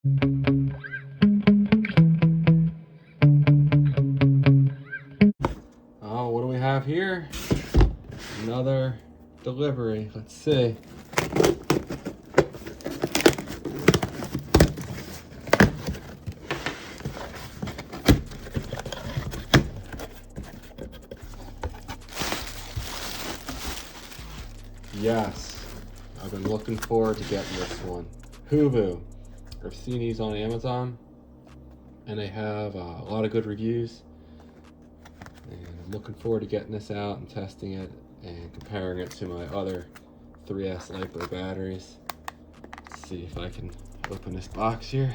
Oh, what do we have here? Another delivery. Let's see. Yes, I've been looking forward to getting this one. Hoovo. I've seen these on Amazon, and they have a lot of good reviews. And I'm looking forward to getting this out and testing it and comparing it to my other 3S LiPo batteries. Let's see if I can open this box here.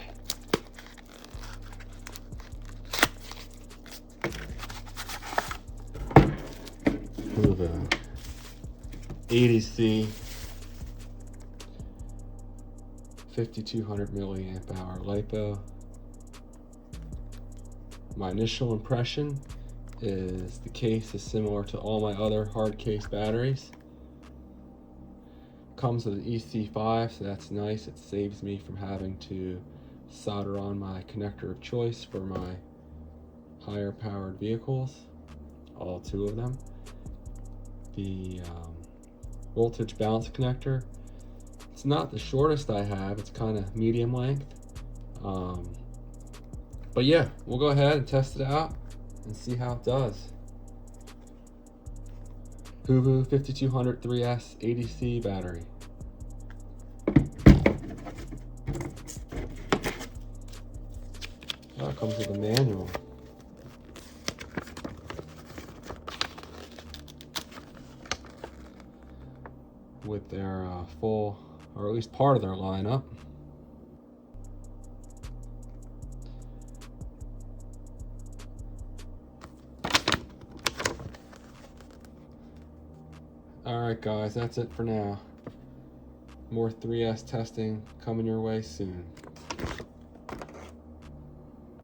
Hoovo 80C 5200 milliamp hour LiPo. My initial impression is the case is similar to all my other hard case batteries. Comes with an EC5, so that's nice. It saves me from having to solder on my connector of choice for my higher powered vehicles, all two of them. The voltage balance connector, it's not the shortest I have, it's kind of medium length. But yeah, we'll go ahead and test it out and see how it does. Hoovo 5200 3S 80C battery. Oh, it comes with a manual. With their full, or at least part of their lineup. Alright guys, that's it for now. More 3S testing coming your way soon.